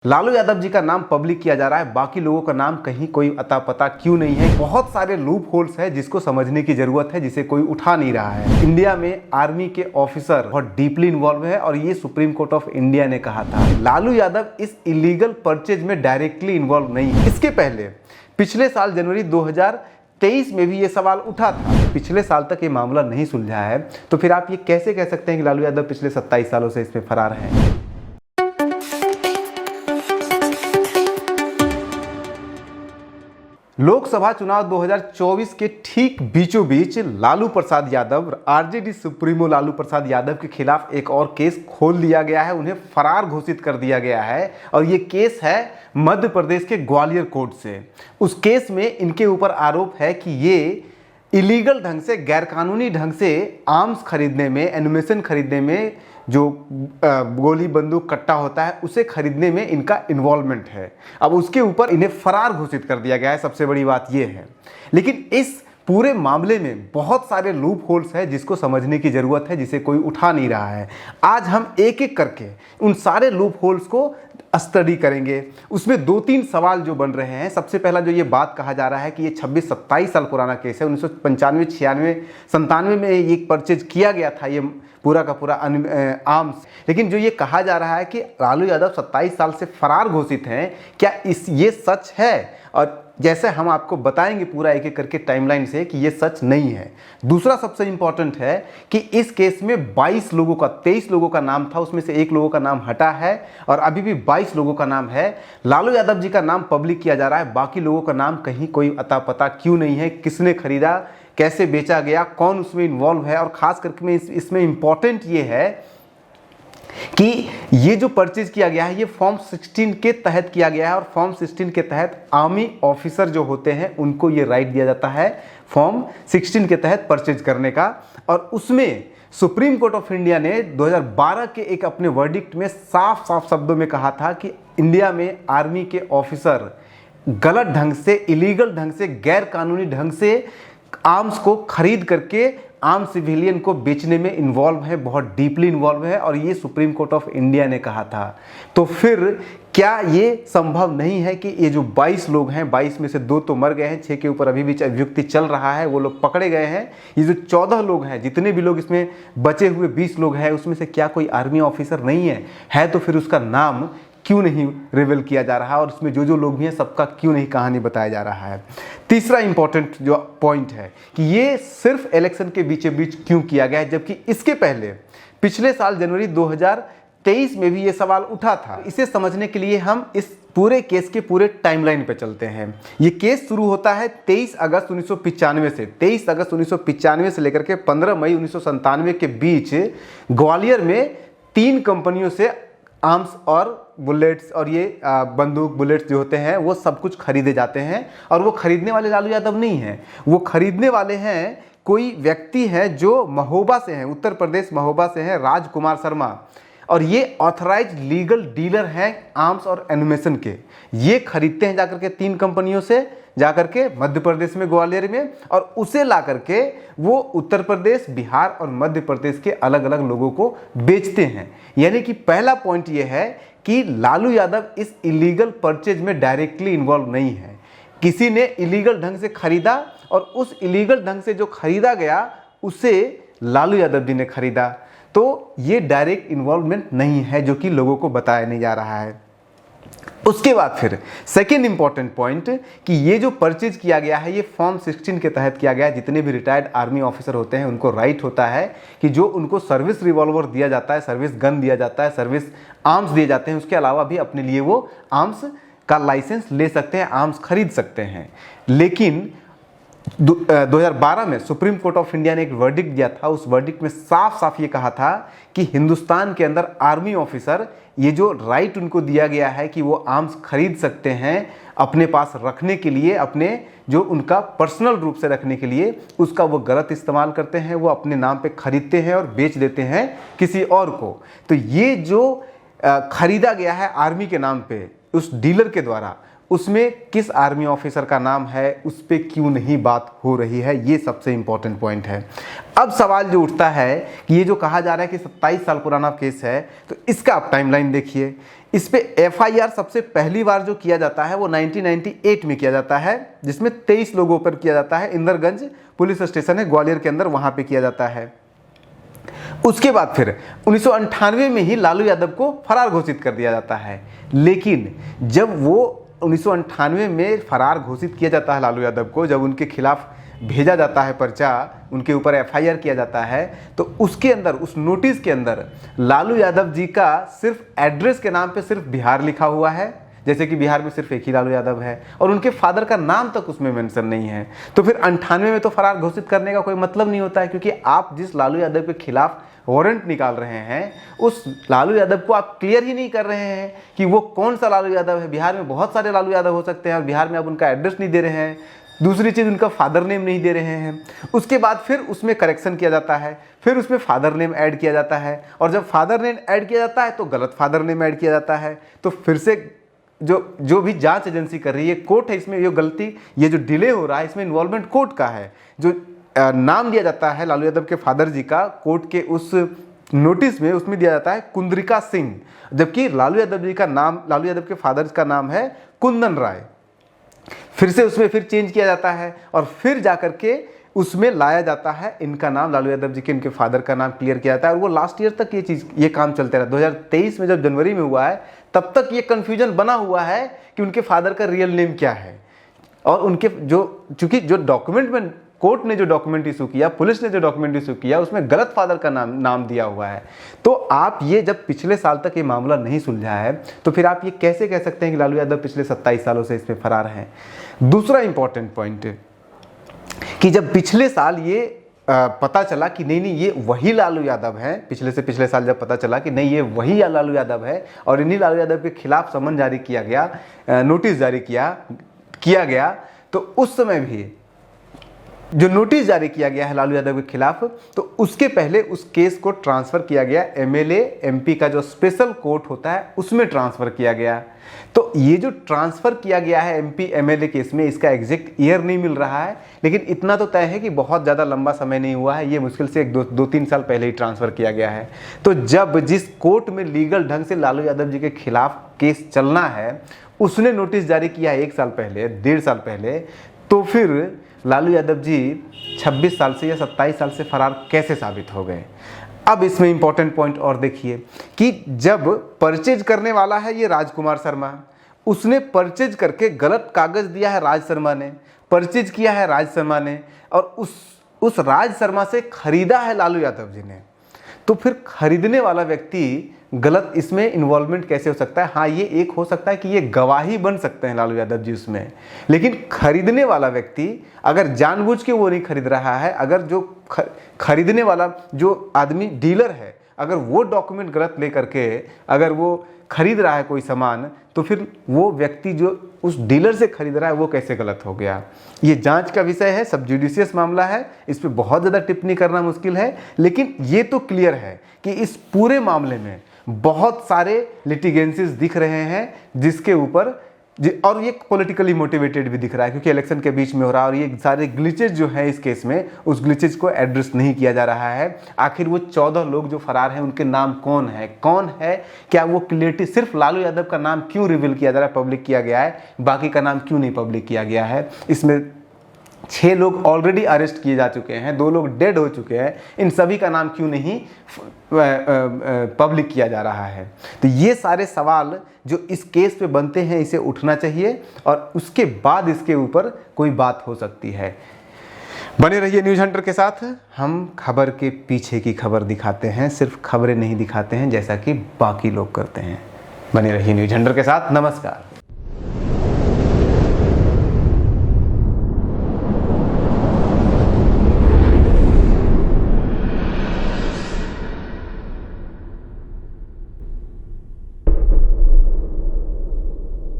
लालू यादव जी का नाम पब्लिक किया जा रहा है, बाकी लोगों का नाम कहीं कोई अता पता क्यों नहीं है। बहुत सारे लूप होल्स है जिसको समझने की जरूरत है, जिसे कोई उठा नहीं रहा है। इंडिया में आर्मी के ऑफिसर बहुत डीपली इन्वॉल्व है और ये सुप्रीम कोर्ट ऑफ इंडिया ने कहा था। लालू यादव इस इलीगल परचेज में डायरेक्टली इन्वॉल्व नहीं है। इसके पहले पिछले साल जनवरी 2023 में भी ये सवाल उठा था। पिछले साल तक ये मामला नहीं सुलझा है, तो फिर आप ये कैसे कह सकते हैं कि लालू यादव पिछले 27 सालों से इसमें फरार हैं। लोकसभा चुनाव 2024 के ठीक बीचों बीच लालू प्रसाद यादव, आरजेडी सुप्रीमो लालू प्रसाद यादव के खिलाफ एक और केस खोल दिया गया है। उन्हें फरार घोषित कर दिया गया है और ये केस है मध्य प्रदेश के ग्वालियर कोर्ट से। उस केस में इनके ऊपर आरोप है कि ये इलीगल ढंग से, गैरकानूनी ढंग से आर्म्स खरीदने में, एम्यूनेशन खरीदने में, जो गोली बंदूक कट्टा होता है उसे खरीदने में इनका इन्वॉल्वमेंट है। अब उसके ऊपर इन्हें फरार घोषित कर दिया गया है। सबसे बड़ी बात यह है, लेकिन इस पूरे मामले में बहुत सारे लूप होल्स है जिसको समझने की जरूरत है, जिसे कोई उठा नहीं रहा है। आज हम एक एक करके उन सारे लूप होल्स को स्टडी करेंगे। उसमें दो तीन सवाल जो बन रहे हैं। सबसे पहला जो ये बात कहा जा रहा है कि ये 26-27 साल पुराना केस है। 1995, 96, 97 में ये परचेज किया गया था ये पूरा का पूरा आर्म्स। लेकिन जो ये कहा जा रहा है कि लालू यादव 27 साल से फरार घोषित हैं, क्या ये सच है? और जैसे हम आपको बताएंगे पूरा एक एक करके टाइमलाइन से कि ये सच नहीं है। दूसरा सबसे इंपॉर्टेंट है कि इस केस में 22 लोगों का, 23 लोगों का नाम था, उसमें से एक लोगों का नाम हटा है और अभी भी 22 लोगों का नाम है। लालू यादव जी का नाम पब्लिक किया जा रहा है, बाकी लोगों का नाम कहीं कोई अता पता क्यों नहीं है। किसने खरीदा, कैसे बेचा गया, कौन उसमें इन्वॉल्व है। और खास करके इसमें इंपॉर्टेंट ये है कि ये जो परचेज किया गया है ये फॉर्म 16 के तहत किया गया है और फॉर्म 16 के तहत आर्मी ऑफिसर जो होते हैं उनको ये राइट दिया जाता है फॉर्म 16 के तहत परचेज करने का। और उसमें सुप्रीम कोर्ट ऑफ इंडिया ने 2012 के एक अपने वर्डिक्ट में साफ साफ शब्दों में कहा था कि इंडिया में आर्मी के ऑफिसर गलत ढंग से, इलीगल ढंग से, गैर कानूनी ढंग से आर्म्स को खरीद करके आम सिविलियन को बेचने में इन्वॉल्व है, बहुत डीपली इन्वॉल्व है। और ये सुप्रीम कोर्ट ऑफ इंडिया ने कहा था। तो फिर क्या ये संभव नहीं है कि ये जो 22 लोग हैं, 22 में से 2 तो मर गए हैं, 6 के ऊपर अभी भी अभियुक्ति चल रहा है, वो लोग पकड़े गए हैं। ये जो 14 लोग हैं, जितने भी लोग इसमें बचे हुए 20 लोग हैं, उसमें से क्या कोई आर्मी ऑफिसर नहीं है? तो फिर उसका नाम क्यों नहीं रिवील किया जा रहा और उसमें जो लोग भी हैं सबका क्यों नहीं कहानी बताया जा रहा है? तीसरा इंपॉर्टेंट जो पॉइंट है कि ये सिर्फ इलेक्शन के बीचों बीच क्यों किया गया है, जबकि इसके पहले पिछले साल जनवरी 2023 में भी ये सवाल उठा था। इसे समझने के लिए हम इस पूरे केस के पूरे टाइमलाइन पे चलते हैं। ये केस शुरू होता है 23 अगस्त 1995 से। 23 अगस्त 1995 से लेकर के 15 मई 1997 के बीच ग्वालियर में 3 कंपनियों से आर्म्स और बुलेट्स और ये बंदूक, बुलेट्स जो होते हैं वो सब कुछ खरीदे जाते हैं। और वो खरीदने वाले लालू यादव नहीं हैं, वो खरीदने वाले हैं कोई व्यक्ति हैं जो महोबा से हैं, उत्तर प्रदेश महोबा से हैं, राजकुमार शर्मा। और ये ऑथराइज्ड लीगल डीलर हैं आर्म्स और एम्यूनेशन के। ये खरीदते हैं जाकर के 3 कंपनियों से, जाकर के मध्य प्रदेश में, ग्वालियर में, और उसे ला करके वो उत्तर प्रदेश, बिहार और मध्य प्रदेश के अलग अलग लोगों को बेचते हैं। यानी कि पहला पॉइंट ये है कि लालू यादव इस इलीगल परचेज में डायरेक्टली इन्वॉल्व नहीं है। किसी ने इलीगल ढंग से खरीदा और उस इलीगल ढंग से जो खरीदा गया उसे लालू यादव जी ने खरीदा। तो ये डायरेक्ट इन्वॉल्वमेंट नहीं है, जो कि लोगों को बताया नहीं जा रहा है। उसके बाद फिर सेकेंड इंपॉर्टेंट पॉइंट कि ये जो परचेज किया गया है ये फॉर्म 16 के तहत किया गया है। जितने भी रिटायर्ड आर्मी ऑफिसर होते हैं उनको राइट होता है कि जो उनको सर्विस रिवॉल्वर दिया जाता है, सर्विस गन दिया जाता है, सर्विस आर्म्स दिए जाते हैं, उसके अलावा भी अपने लिए वो आर्म्स का लाइसेंस ले सकते हैं, आर्म्स खरीद सकते हैं। लेकिन 2012 में सुप्रीम कोर्ट ऑफ इंडिया ने एक वर्डिक्ट दिया था। उस वर्डिक्ट में साफ साफ ये कहा था कि हिंदुस्तान के अंदर आर्मी ऑफिसर, ये जो राइट उनको दिया गया है कि वो आर्म्स खरीद सकते हैं अपने पास रखने के लिए, अपने जो उनका पर्सनल रूप से रखने के लिए, उसका वो गलत इस्तेमाल करते हैं। वो अपने नाम पे खरीदते हैं और बेच देते हैं किसी और को। तो ये जो खरीदा गया है आर्मी के नाम पे उस डीलर के द्वारा, उसमें किस आर्मी ऑफिसर का नाम है, उस पर क्यों नहीं बात हो रही है? ये सबसे इंपॉर्टेंट पॉइंट है। अब सवाल जो उठता है कि ये जो कहा जा रहा है कि 27 साल पुराना केस है, तो इसका आप टाइमलाइन देखिए। इस पे FIR सबसे पहली बार जो किया जाता है वो 1998 में किया जाता है, जिसमें 23 लोगों पर किया जाता है। इंदरगंज पुलिस स्टेशन है ग्वालियर के अंदर, वहां पे किया जाता है। उसके बाद फिर 1998 में ही लालू यादव को फरार घोषित कर दिया जाता है। लेकिन जब वो 1998 में फरार घोषित किया जाता है लालू यादव को, जब उनके खिलाफ भेजा जाता है पर्चा, उनके ऊपर FIR किया जाता है, तो उसके अंदर, उस नोटिस के अंदर लालू यादव जी का सिर्फ एड्रेस के नाम पे सिर्फ बिहार लिखा हुआ है, जैसे कि बिहार में सिर्फ एक ही लालू यादव है, और उनके फादर का नाम तक उसमें मेंशन नहीं है। तो फिर 98 में तो फरार घोषित करने का कोई मतलब नहीं होता है, क्योंकि आप जिस लालू यादव के खिलाफ वारंट निकाल रहे हैं, उस लालू यादव को आप क्लियर ही नहीं कर रहे हैं कि वो कौन सा लालू यादव है। बिहार में बहुत सारे लालू यादव हो सकते हैं, और बिहार में आप उनका एड्रेस नहीं दे रहे हैं। दूसरी चीज़, उनका फादर नेम नहीं दे रहे हैं। उसके बाद फिर उसमें करेक्शन किया जाता है, फिर उसमें फादर नेम ऐड किया जाता है, और जब फादर नेम ऐड किया जाता है तो गलत फादर नेम ऐड किया जाता है। तो फिर से जो भी जांच एजेंसी कर रही है, कोर्ट है, इसमें ये गलती, ये जो डिले हो रहा है, इसमें इन्वॉल्वमेंट कोर्ट का है। जो नाम दिया जाता है लालू यादव के फादर जी का कोर्ट के उस नोटिस में, उसमें दिया जाता है कुंद्रिका सिंह, जबकि लालू यादव जी का नाम, लालू यादव के फादर का नाम है कुंदन राय। फिर से उसमें फिर चेंज किया जाता है, और फिर जाकर के उसमें लाया जाता है इनका नाम, लालू यादव जी के, इनके फादर का नाम क्लियर किया जाता है। और वो लास्ट ईयर तक ये काम चलते रहा। 2023 में जब जनवरी में हुआ है, तब तक ये कन्फ्यूजन बना हुआ है कि उनके फादर का रियल नेम क्या है। और उनके चूंकि जो डॉक्यूमेंट में, कोर्ट ने जो डॉक्यूमेंट इशू किया, पुलिस ने जो डॉक्यूमेंट इशू किया, उसमें गलत फादर का नाम दिया हुआ है। तो आप ये, जब पिछले साल तक ये मामला नहीं सुलझा है, तो फिर आप ये कैसे कह सकते हैं कि लालू यादव पिछले 27 सालों से इसमें फरार हैं। दूसरा इंपॉर्टेंट पॉइंट, कि जब पिछले साल ये पता चला कि नहीं ये वही लालू यादव है, पिछले साल जब पता चला कि नहीं ये वही लालू यादव है, और इन्हीं लालू यादव के खिलाफ समन जारी किया गया, नोटिस जारी किया गया, तो उस समय भी जो नोटिस जारी किया गया है लालू यादव के खिलाफ, तो उसके पहले उस केस को ट्रांसफ़र किया गया MLA MP का जो स्पेशल कोर्ट होता है, उसमें ट्रांसफ़र किया गया। तो ये जो ट्रांसफ़र किया गया है MP MLA केस में, इसका एग्जैक्ट ईयर नहीं मिल रहा है, लेकिन इतना तो तय है कि बहुत ज़्यादा लंबा समय नहीं हुआ है, ये मुश्किल से 2-3 साल पहले ही ट्रांसफ़र किया गया है। तो जब जिस कोर्ट में लीगल ढंग से लालू यादव जी के खिलाफ केस चलना है, उसने नोटिस जारी किया है 1 साल पहले, 1.5 साल पहले, तो फिर लालू यादव जी 26 साल से या 27 साल से फरार कैसे साबित हो गए। अब इसमें इंपॉर्टेंट पॉइंट और देखिए कि जब परचेज करने वाला है ये राजकुमार शर्मा, उसने परचेज करके गलत कागज दिया है राज शर्मा ने, परचेज किया है राज शर्मा ने, और उस राज शर्मा से खरीदा है लालू यादव जी ने। तो फिर खरीदने वाला व्यक्ति गलत इसमें इन्वॉल्वमेंट कैसे हो सकता है। हाँ, ये एक हो सकता है कि ये गवाही बन सकते हैं लालू यादव जी उसमें, लेकिन खरीदने वाला व्यक्ति अगर जानबूझ के वो नहीं खरीद रहा है, अगर जो खरीदने वाला जो आदमी डीलर है, अगर वो डॉक्यूमेंट गलत लेकर के अगर वो खरीद रहा है कोई सामान, तो फिर वो व्यक्ति जो उस डीलर से खरीद रहा है वो कैसे गलत हो गया। ये जांच का विषय है, सब जुडिशियस मामला है, इस पे बहुत ज़्यादा टिप्पणी करना मुश्किल है, लेकिन ये तो क्लियर है कि इस पूरे मामले में बहुत सारे लिटिगेंसीज दिख रहे हैं, जिसके ऊपर और ये पॉलिटिकली मोटिवेटेड भी दिख रहा है, क्योंकि इलेक्शन के बीच में हो रहा है, और ये सारे ग्लिचेज जो है इस केस में, उस ग्लिचेज को एड्रेस नहीं किया जा रहा है। आखिर वो 14 लोग जो फरार हैं, उनके नाम कौन है, क्या वो क्लियरिटी, सिर्फ लालू यादव का नाम क्यों रिवील किया जा रहा है, पब्लिक किया गया है, बाकी का नाम क्यों नहीं पब्लिक किया गया है। इसमें 6 लोग ऑलरेडी अरेस्ट किए जा चुके हैं, 2 लोग डेड हो चुके हैं, इन सभी का नाम क्यों नहीं पब्लिक किया जा रहा है। तो ये सारे सवाल जो इस केस पे बनते हैं, इसे उठना चाहिए, और उसके बाद इसके ऊपर कोई बात हो सकती है। बने रहिए न्यूज़ हंटर के साथ, हम खबर के पीछे की खबर दिखाते हैं, सिर्फ खबरें नहीं दिखाते हैं जैसा कि बाकी लोग करते हैं। बने रहिए न्यूज़ हंटर के साथ। नमस्कार।